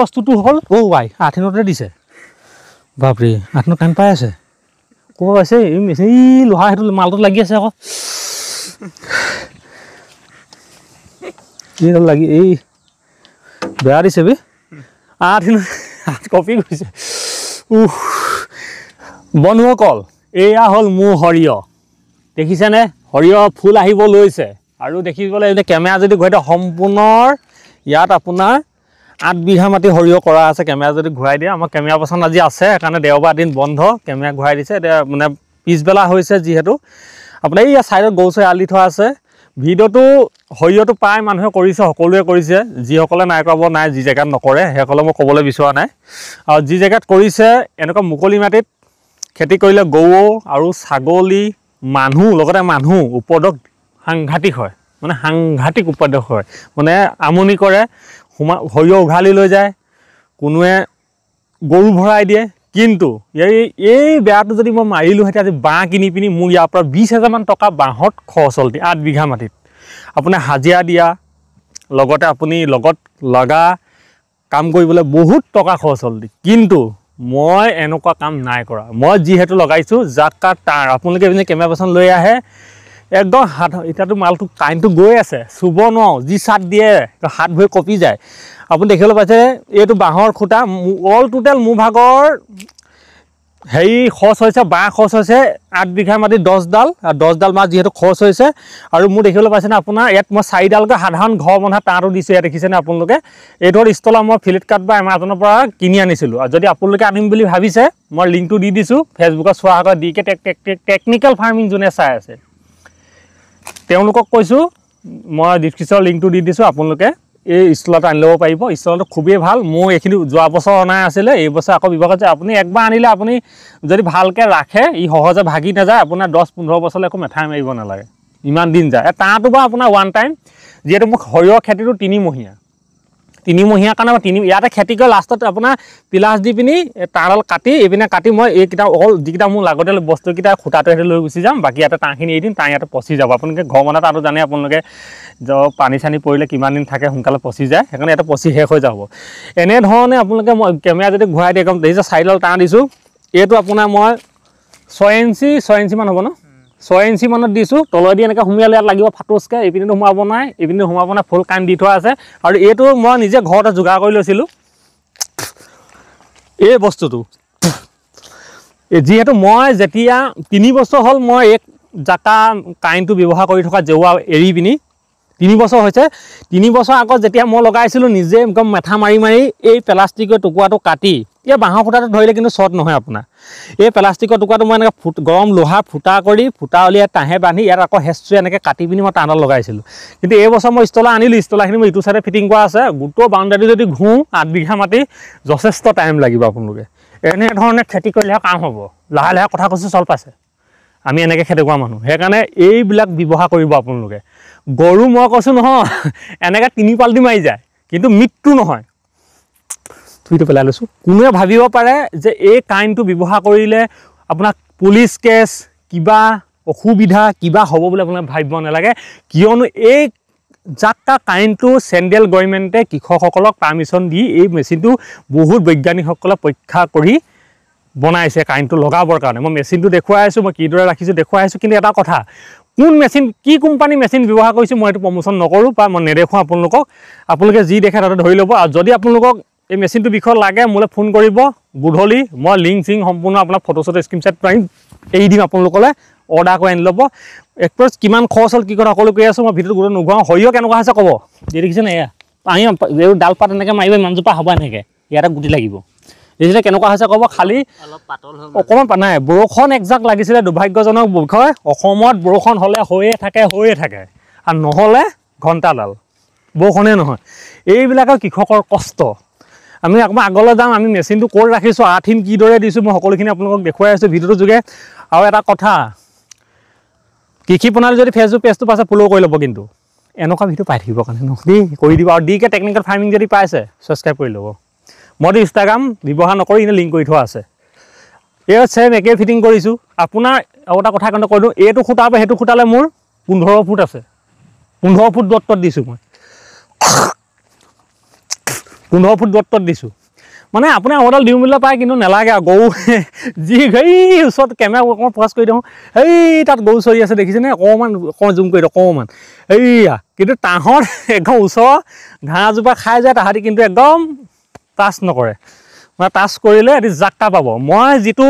বস্তুটো হ'ল ৱাই 8 দিছে বাপৰে 8 টাইম পাই আছে ক'ব পাইছে এই মেচিন লোহা সেইটো মালটো লাগি আছে আকৌ কি লাগি এই বেয়া দিছে বে 8 কপি গৈছে বন্ধুসকল এয়া হ'ল মোৰ সৰিয়হ দেখিছেনে সৰিয়হ ফুল আহিব লৈছে আৰু দেখিবলৈ এই কেমেৰা যদি ঘূৰাই সম্পূৰ্ণ ইয়াত আপোনাৰ 8 বিঘা মাটি সৰিয়হ কৰা আছে কেমেৰা যদি ঘূৰাই দিয়ে আমাৰ কেমেৰা পাৰ্চন আজি আছে কাৰণে দেওবাৰ দিন বন্ধ কেমেৰা ঘূৰাই দিছে মানে পিছবেলা হৈছে যিহেতু আপোনাৰ এই সাইডত গৌচৈ আলি থোৱা আছে ভিডিঅ'টো সৰিয়হটো প্ৰায় মানুহে কৰিছে সকলোৱে কৰিছে যিসকলে নাই কৰাব নাই যি জেগাত নকৰে সেইসকলে মই ক'বলৈ বিচৰা নাই আৰু যি জেগাত কৰিছে এনেকুৱা মুকলি মাটিত খেতি কৰিলে গৰু আৰু ছাগলী মানুহ লগতে মানুহ উপদ্ৰৱ সাংঘাতিক হয় মানে সাংঘাতিক উপদ্ৰৱ হয় মানে আমনি কৰে সৰিয়হ উঘালি লৈ যায় কোনোৱে গৰু ভৰাই দিয়ে কিন্তু এই বেয়াটো যদি মই মাৰিলোহেঁতেন আজি বাঁহ কিনি পিনি মোৰ ইয়াৰ পৰা 20,000 মান টকা বাঁহত খৰচ হ'ল 8 বিঘা মাটিত আপোনাৰ হাজিৰা দিয়া লগতে আপুনি লগত লগা কাম কৰিবলৈ বহুত টকা খৰচ হ'ল কিন্তু মই এনেকুৱা কাম নাই কৰা মই যিহেতু লগাইছোঁ জাকা তাঁৰ আপোনালোকে এপিনে কেমেৰা পাৰ্চন লৈ আহে একদম হাত এতিয়াতো মালটো কাৰেণ্টটো গৈ আছে চুব নোৱাৰো যি চাট দিয়ে হাত ভৰি কঁপি যায় আপুনি দেখিবলৈ পাইছে এইটো বাঁহৰ খুঁটা অল টোটেল মোৰ ভাগৰ হেৰি খৰচ হৈছে বাঁহ খৰচ হৈছে 8 বিঘা মাটি 10ডাল আৰু 10ডাল মাছ যিহেতু খৰচ হৈছে আৰু মোৰ দেখিবলৈ পাইছেনে আপোনাৰ ইয়াত মই 4ডালকৈ সাধাৰণ ঘৰ বন্ধা তাঁৰটো দিছোঁ ইয়াত দেখিছেনে আপোনালোকে এইটো ষ্টলাৰ মই ফ্লিপকাৰ্ট বা এমাজনৰ পৰা কিনি আনিছিলোঁ আৰু যদি আপোনালোকে আনিম বুলি ভাবিছে মই লিংকটো দি দিছোঁ ফেচবুকত চোৱাৰ আগত ডিকে টেকনিকেল ফাৰ্মিং যোনে চাই আছে তেওঁলোকক কৈছোঁ মই ডিছক্ৰিপশ্যনৰ লিংকটো দি দিছোঁ আপোনালোকে এই ষ্টলাৰটো আনি ল'ব পাৰিব ষ্টলাৰটো খুবেই ভাল মোৰ এইখিনি যোৱা বছৰ অনাই আছিলে এই বছৰ আকৌ ব্যৱহাৰ কৰিছে আপুনি একবাৰ আনিলে আপুনি যদি ভালকৈ ৰাখে ই সহজে ভাগি নাযায় আপোনাৰ 10-15 বছৰলৈ একো মেঠাই মাৰিব নালাগে ইমান দিন যায় তাঁৰটো বাৰু আপোনাৰ ওৱান টাইম যিহেতু মোক সৰিয়হ খেতিটো 3 মহীয়া কাৰণে ইয়াতে খেতি কৰি লাষ্টত আপোনাৰ পিলাচ দি পিনি তাঁৰডাল কাটি এইপিনে কাটি মই এইকেইটা অকল যিকেইটা মোৰ লাগতিয়াল বস্তুকেইটা খুঁটাটো সেইটো লৈ গুচি যাম বাকী ইয়াতে তাঁৰখিনি এৰি দিম তাঁৰ ইয়াতে পচি যাব আপোনালোকে ঘৰ বনাই তাঁৰটো জানে আপোনালোকে পানী চানী পৰিলে কিমান দিন থাকে সোনকালে পচি যায় সেইকাৰণে ইয়াতে পচি শেষ হৈ যাব এনেধৰণে আপোনালোকে মই কেমেৰা যদি ঘূৰাই দিয়ে একদম দেখিছে 4ডাল তাঁৰ দিছোঁ এইটো আপোনাৰ মই 6 ইঞ্চি মান হ'ব ন 6 ইঞ্চি মানত দিছোঁ তলেদি এনেকৈ সুমিয়ালে ইয়াত লাগিব ফাটোচকৈ এইপিনে সোমাব নাই এইপিনে সোমাব নাই ফুল কাৰেণ্ট দি থোৱা আছে আৰু এইটো মই নিজে ঘৰতে যোগাৰ কৰি লৈছিলোঁ এই বস্তুটো যিহেতু মই যেতিয়া 3 বছৰ হ'ল মই এক জাকা কাৰেণ্টটো ব্যৱহাৰ কৰি থকা জেওৱা এৰি পিনি 3 বছৰ হৈছে 3 বছৰ আগত যেতিয়া মই লগাইছিলোঁ নিজে একদম মেঠা মাৰি এই প্লাষ্টিকৰ টুকুৰাটো কাটি এই বাঁহৰ ফুটাটো ধৰিলে কিন্তু শ্বৰ্ট নহয় আপোনাৰ এই প্লাষ্টিকৰ টুকুৰাটো মই এনেকৈ গৰম লোহা ফুটা কৰি ফুটা উলিয়াই তাঁহে বান্ধি ইয়াত আকৌ হেঁচুৱে এনেকৈ কাটি পিনি মই তাঁৰডাল লগাইছিলোঁ কিন্তু এই বছৰ মই ষ্টলাৰ আনিলোঁ ষ্টলাৰখিনি মই ইটো চাইডে ফিটিং কৰা আছে গোটেই বাউণ্ডাৰী যদি ঘূৰো 8 বিঘা মাটি যথেষ্ট টাইম লাগিব আপোনালোকে এনেধৰণে খেতি কৰিলেহে কাম হ'ব লাহে লাহে কথা কৈছোঁ চল পাইছে আমি এনেকৈ খেতি কৰা মানুহ সেইকাৰণে এইবিলাক ব্যৱহাৰ কৰিব আপোনালোকে গৰু মই কৈছোঁ নহয় এনেকৈ 3 পাল্টি মাৰি যায় কিন্তু মৃত্যু নহয় থুইটো পেলাই লৈছোঁ কোনোৱে ভাবিব পাৰে যে এই কাৰেণ্টটো ব্যৱহাৰ কৰিলে আপোনাক পুলিচ কেছ কিবা অসুবিধা কিবা হ'ব বুলি আপোনাক ভাবিব নালাগে কিয়নো এই জাকা কাৰেণ্টটো চেণ্ট্ৰেল গভৰ্ণমেণ্টে কৃষকসকলক পাৰ্মিশ্যন দি এই মেচিনটো বহুত বৈজ্ঞানিকসকলে পৰীক্ষা কৰি বনাইছে কাৰেণ্টটো লগাবৰ কাৰণে মই মেচিনটো দেখুৱাই আছোঁ মই কিদৰে ৰাখিছোঁ দেখুৱাই আছোঁ কিন্তু এটা কথা কোন মেচিন কি কোম্পানী মেচিন ব্যৱহাৰ কৰিছোঁ মই এইটো প্ৰমোশ্যন নকৰোঁ বা মই নেদেখুৱাওঁ আপোনালোকে যি দেখে তাতে ধৰি ল'ব আৰু যদি আপোনালোকক এই মেচিনটোৰ বিষয়ে লাগে মোলৈ ফোন কৰিব গধূলি মই লিংক সম্পূৰ্ণ আপোনাক ফটো স্ক্ৰীনশ্বট মাৰি এৰি দিম আপোনালোকলৈ অৰ্ডাৰ কৰি আনি ল'ব এক্সপ্ৰেছ কিমান খৰচ হ'ল কি কথা সকলো কৈ আছোঁ মই ভিডিঅ'টো গোটেই নুঘূৰাওঁ সৰিয়হ কেনেকুৱা হৈছে ক'ব দেখিছেনে এয়া পানী এই ডাল পাত এনেকৈ মাৰিব ইমানজোপা হ'ব এনেকৈ ইয়াতে গুটি লাগিব দেখিছে কেনেকুৱা হৈছে ক'ব খালি অকণমান নাই বৰষুণ একজাক লাগিছিলে দুৰ্ভাগ্যজনক বিষয় অসমত বৰষুণ হ'লে হৈয়ে থাকে আৰু নহ'লে ঘণ্টাডাল বৰষুণেই নহয় এইবিলাকৰ কৃষকৰ কষ্ট আমি অকণমান আগলৈ যাম আমি মেচিনটো ক'ত ৰাখিছোঁ আৰ্থিন কিদৰে দিছোঁ মই সকলোখিনি আপোনালোকক দেখুৱাই আছোঁ ভিডিঅ'টোৰ যোগে আৰু এটা কথা কৃষি প্ৰণালী যদি ফেচবুক পেজটো পাইছে ফ'ল' কৰি ল'ব কিন্তু এনেকুৱা ভিডিঅ' পাই থাকিবৰ কাৰণে দেই কৰি দিব আৰু ডিকে টেকনিকেল ফাৰ্মিং যদি পাইছে ছাবস্ক্ৰাইব কৰি ল'ব মইতো ইনষ্টাগ্ৰাম ব্যৱহাৰ নকৰি এনে লিংক কৰি থোৱা আছে এই ছেম একেই ফিটিং কৰিছোঁ আপোনাৰ আৰু এটা কথা কাৰণে কৈ দিওঁ এইটো খুঁটাৰ পৰা সেইটো খুঁটালে মোৰ 15 ফুট আছে 15 ফুট দূৰত্বত দিছোঁ মই 15 ফুট দূৰত্বত দিছোঁ মানে আপুনি আমডাল দিওঁ বুলিলে পায় কিন্তু নালাগে আৰু গৰু যি এই ওচৰত কেমেৰা অকণমান ফ'কাছ কৰি দিওঁ এই তাত গৰু চৰি আছে দেখিছেনে অকণমান জুম কৰি দিওঁ অকণমান এইয়া কিন্তু তাহঁত একদম ওচৰ ঘাঁহজোপা খাই যায় তাহাঁতি কিন্তু একদম টাচ নকৰে মানে টাচ কৰিলে এটি জাক্কা পাব মই যিটো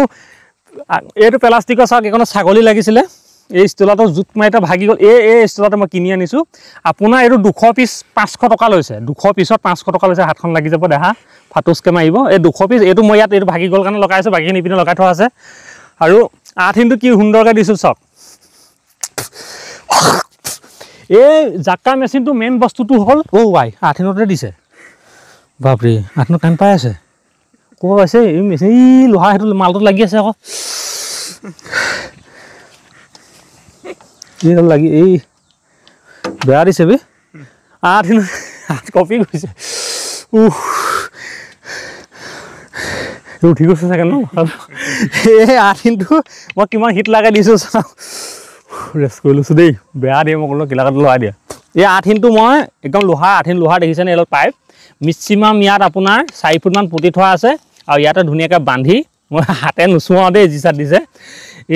এইটো প্লাষ্টিকৰ চাওক এইখনত ছাগলী লাগিছিলে এই ষ্টুলাটো জোত মাৰি এটা ভাগি গ'ল এই ষ্টুলাটো মই কিনি আনিছোঁ আপোনাৰ এইটো 200 পিচ 500 টকা লৈছে 200 পিছত 500 টকা লৈছে হাতখন লাগি যাব দেহা ফাটুচকৈ মাৰিব এই 200 পিচ এইটো মই ইয়াত এইটো ভাগি গ'ল কাৰণে লগাইছোঁ বাকীখিনি ইপিনে লগাই থোৱা আছে আৰু আঠিনটো কি সুন্দৰকৈ দিছোঁ চাওক এই জাক্কা মেচিনটো মেইন বস্তুটো হ'ল ৱাই আঠিনতে দিছে বাপৰে আঠিনত কাম পাই আছে ক'ব পাইছে এই মেচিন লোহা সেইটো মালটোত লাগি আছে আকৌ লাগি এই বেয়া দিছে বে আঠিন হাত কপি গৈছে উঠি গৈছে চাগে ন এই আঠিনটো মই কিমান হিট লগাই দিছোঁ চাওঁ ৰেষ্ট কৰি লৈছোঁ দেই বেয়া দিয়ে মই ক'লোঁ কিলাকাত লগাই দিয়া এই আঠিনটো মই একদম লোহা আঠিন লোহা দেখিছেনে এলত পাইপ মেক্সিমাম ইয়াত আপোনাৰ 4 ফুটমান পুতি থোৱা আছে আৰু ইয়াতে ধুনীয়াকৈ বান্ধি মই হাতে নুচুৱাওঁ দেই যি চাত দিছে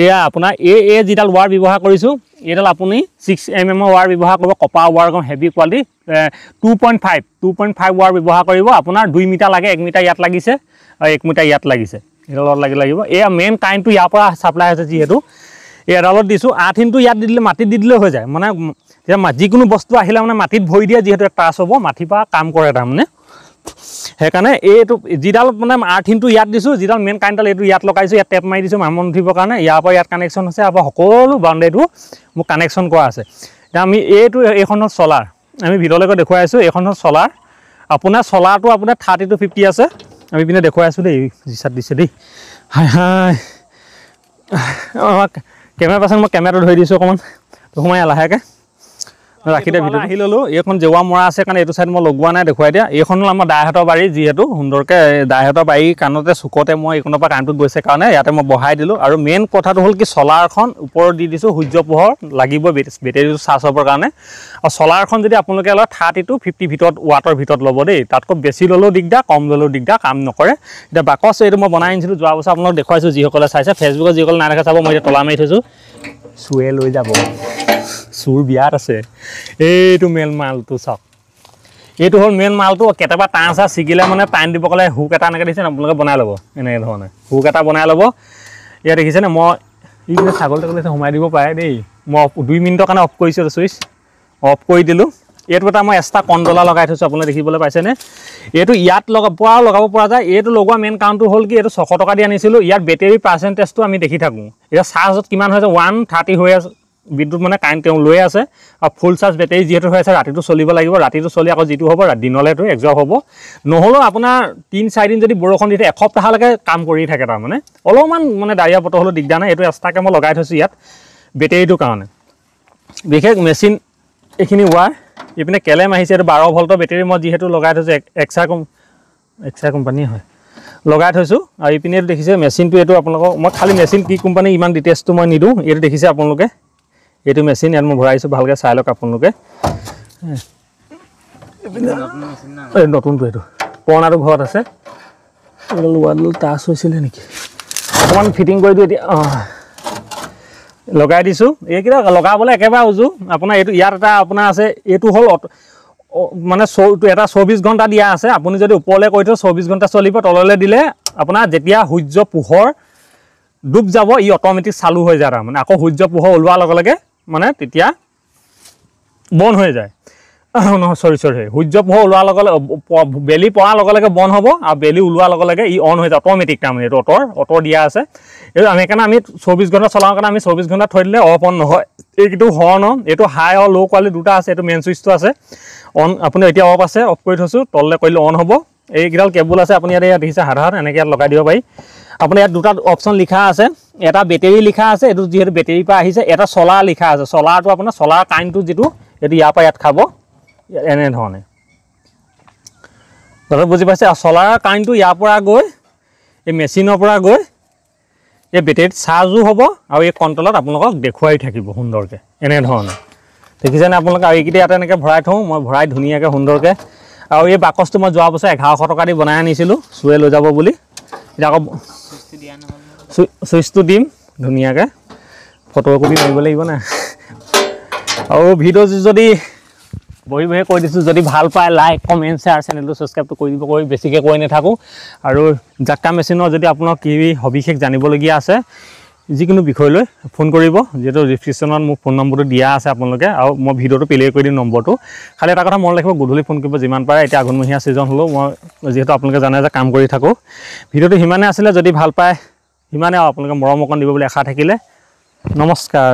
এয়া আপোনাৰ এই যিডাল ৱাৰ ব্যৱহাৰ কৰিছোঁ এইডাল আপুনি 6 mm ৱাৰ ব্যৱহাৰ কৰিব কপাৰ ৱাৰ একদম হেভি কোৱালিটি 2.5 ৱাৰ ব্যৱহাৰ কৰিব আপোনাৰ 2 মিটাৰ লাগে 1 মিটাৰ ইয়াত লাগিছে আৰু 1 মিটাৰ ইয়াত লাগিছে এইডালত লাগিব এয়া মেইন কাৰেণ্টটো ইয়াৰ পৰা ছাপ্লাই হৈছে যিহেতু এই এডালত দিছোঁ 8 ইঞ্চি ইয়াত দি দিলে মাটিত দি দিলে হৈ যায় মানে যিকোনো বস্তু আহিলে মানে মাটিত ভৰি দিয়ে যিহেতু টাচ হ'ব মাটিৰ পৰা কাম কৰে তাৰমানে সেইকাৰণে এইটো যিডাল মানে 8 ইঞ্চি ইয়াত দিছোঁ যিডাল মেইন কাৰেণ্টডাল এইটো ইয়াত লগাইছোঁ ইয়াত টেপ মাৰি দিছোঁ মামন উঠিবৰ কাৰণে ইয়াৰ পৰা ইয়াত কানেকশ্যন আছে আৰু সকলো বাউণ্ডেৰীটো মোক কানেকশ্যন কৰা আছে এতিয়া আমি এইখনত চলাৰ আমি ভিতৰলৈকে দেখুৱাই আছোঁ এইখনত চলাৰ আপোনাৰ চলাৰটো আপোনাৰ 30 to 50 আছে আমি পিনে দেখুৱাই আছোঁ দেই জিচাত দিছে দেই হাই হাই কেমেৰা পাৰ্চন মই কেমেৰাটো ধৰি দিছোঁ অকণমান সোমাই লাহেকৈ ৰাখি দিয়া ভিডিঅ' আহি ল'লোঁ এইখন জেওৱা মৰা আছে কাৰণে এইটো ছাইড মই লগোৱা নাই দেখুৱাই দিয়া এইখন হ'ল আমাৰ দাইহঁতৰ বাৰী যিহেতু সুন্দৰকৈ দাইহঁতৰ বাৰী কাণতে চুকতে মই এইখনৰ পৰা কাৰেণ্টটো গৈছে কাৰণে ইয়াতে মই বহাই দিলোঁ আৰু মেইন কথাটো হ'ল কি চলাৰখন ওপৰত দি দিছোঁ সূৰ্য পোহৰ লাগিব বেটেৰীটো চাৰ্জ হ'বৰ কাৰণে আৰু চলাৰখন যদি আপোনালোকে লয় 30 to 50 ভিতৰত ৱাটৰ ভিতৰত ল'ব দেই তাতকৈ বেছি ল'লেও দিগদাৰ কম ল'লেও দিগদাৰ কাম নকৰে এতিয়া বাকচ এইটো মই বনাই আনিছিলোঁ যোৱা বছৰ আপোনালোক দেখুৱাইছোঁ যিসকলে চাইছে ফেচবুকত যিসকলে নাই দেখা চাব মই এতিয়া তলা মাৰি থৈছোঁ চুৱে লৈ যাব চুৰ বিয়াত আছে এইটো মেইন মালটো চাওক এইটো হ'ল মেইন মালটো কেতিয়াবা টান চা ছিগিলে মানে টাইম দিব ক'লে হুক এটা এনেকৈ দিছে আপোনালোকে বনাই ল'ব এনেকৈ ধৰণে হুক এটা বনাই ল'ব ইয়াত দেখিছেনে মই এইবিলাক ছাগল তাগল সোমাই দিব পাৰে দেই মই 2 মিনিটৰ কাৰণে অফ কৰিছোঁ চুইচ অফ কৰি দিলোঁ এইটো এটা মই এক্সট্ৰা কণ্ট্ৰলাৰ লগাই থৈছোঁ আপোনালোকে দেখিবলৈ পাইছেনে এইটো ইয়াত লগাব পৰা যায় এইটো লগোৱা মেইন কাৰণটো হ'ল কি এইটো 600 টকা দি আনিছিলোঁ ইয়াত বেটেৰী পাৰ্চেণ্টেজটো আমি দেখি থাকোঁ এতিয়া চাৰ্জত কিমান হৈছে 130 হৈ আছে বিদ্যুৎ মানে কাৰেণ্ট তেওঁ লৈ আছে আৰু ফুল চাৰ্জ বেটেৰী যিহেতু হৈ আছে ৰাতিটো চলিব লাগিব ৰাতিটো চলি আকৌ যিটো হ'ব দিনলৈতো এক্সজৰ্ব হ'ব নহ'লেও আপোনাৰ 3-4 দিন যদি বৰষুণ দি থাকে এসপ্তাহলৈকে কাম কৰি থাকে তাৰমানে অলপমান মানে ডাৱৰীয়া বতৰ হ'লেও দিগদাৰ নাই এইটো এক্সট্ৰাকৈ মই লগাই থৈছোঁ ইয়াত বেটেৰীটোৰ কাৰণে বিশেষ মেচিন এইখিনি ৱাৰ এইপিনে কেলেম আহিছে এইটো 12 ভল্টৰ বেটেৰী মই যিহেতু লগাই থৈছোঁ এক্সাৰ কোম্পানী হয় লগাই থৈছোঁ আৰু এইপিনে দেখিছে মেচিনটো এইটো আপোনালোকক মই খালি মেচিন কি কোম্পানী ইমান ডিটেইলছটো মই নিদিওঁ এইটো দেখিছে আপোনালোকে এইটো মেচিন ইয়াত মই ভৰাইছোঁ ভালকৈ চাই লওক আপোনালোকে নতুনটো এইটো পুৰণাটো ঘৰত আছে ৱাডল টাচ হৈছিলে নেকি অকণমান ফিটিং কৰি দিওঁ এতিয়া লগাই দিছোঁ এইকেইটা লগাবলৈ একেবাৰে উজু আপোনাৰ এইটো ইয়াত এটা আপোনাৰ আছে এইটো হ'ল মানে এটা 24 ঘণ্টা দিয়া আছে আপুনি যদি ওপৰলৈ কৰি থৈ 24 ঘণ্টা চলিব তললৈ দিলে আপোনাৰ যেতিয়া সূৰ্য পোহৰ ডুব যাব ই অট'মেটিক চালু হৈ যায় তাৰমানে আকৌ সূৰ্য পোহৰ ওলোৱাৰ লগে লগে মানে তেতিয়া বন্ধ হৈ যায় নহয় সৰি সূৰ্য পোহৰ ওলোৱাৰ লগে লগে বেলি পৰাৰ লগে লগে বন্ধ হ'ব আৰু বেলি ওলোৱাৰ লগে লগে ই অন হৈ যায় অট'মেটিক তাৰমানে এইটো অটৰ দিয়া আছে এইটো আমি সেইকাৰণে আমি 24 ঘণ্টা চলাওঁ কাৰণে আমি 24 ঘণ্টা থৈ দিলে অফ অন নহয় এইটো হৰ্ণ এইটো হাই আৰু ল' কোৱালিটি দুটা আছে এইটো মেইন চুইচটো আছে অন আপুনি এতিয়া অফ আছে অফ কৰি থৈছোঁ তললৈ কৰিলে অন হ'ব এইকেইডাল কেবুল আছে আপুনি ইয়াত দেখিছে সাধাৰণ এনেকৈ ইয়াত লগাই দিব পাৰি আপোনাৰ ইয়াত দুটা অপশ্যন লিখা আছে এটা বেটেৰী লিখা আছে এইটো যিহেতু বেটেৰীৰ পৰা আহিছে এটা চলাৰ লিখা আছে চলাৰটো আপোনাৰ চলাৰ কাৰেণ্টটো যিটো এইটো ইয়াৰ পৰা ইয়াত খাব এনেধৰণে দাদা বুজি পাইছে আৰু চলাৰ কাৰেণ্টটো ইয়াৰ পৰা গৈ এই মেচিনৰ পৰা গৈ এই বেটেৰীত চাৰ্জো হ'ব আৰু এই কণ্ট্ৰলত আপোনালোকক দেখুৱাই থাকিব সুন্দৰকৈ এনেধৰণে দেখিছেনে আপোনালোকে আৰু এইকেইটা ইয়াতে এনেকৈ ভৰাই থওঁ মই ভৰাই ধুনীয়াকৈ সুন্দৰকৈ আৰু এই বাকচটো মই যোৱা বছৰ 1100 টকা দি বনাই আনিছিলোঁ চুৱে লৈ যাব বুলি এতিয়া আকৌ চুইচটো দিম ধুনীয়াকৈ ফটো কপি মাৰিব লাগিব না আৰু ভিডিঅ' যদি বহি কৈ দিছোঁ যদি ভাল পায় লাইক কমেণ্ট শ্বেয়াৰ চেনেলটো ছাবস্ক্ৰাইবটো কৰি দিব কৰি বেছিকৈ কৈ নাথাকোঁ আৰু জাটকা মেচিনৰ যদি আপোনাৰ কি সবিশেষ জানিবলগীয়া আছে যিকোনো বিষয় লৈ ফোন কৰিব যিহেতু ডিছক্ৰিপশ্যনত মোৰ ফোন নম্বৰটো দিয়া আছে আপোনালোকে আৰু মই ভিডিঅ'টো প্লে কৰি দিম নম্বৰটো খালি এটা কথা মনত ৰাখিব গধূলি ফোন কৰিব যিমান পাৰে এতিয়া আঘোণমহীয়া ছিজন হ'লেও মই যিহেতু আপোনালোকে জানে যে কাম কৰি থাকোঁ ভিডিঅ'টো সিমানে আছিলে যদি ভাল পায় সিমানে আৰু আপোনালোকে মৰম অকণ দিব বুলি আশা থাকিলে নমস্কাৰ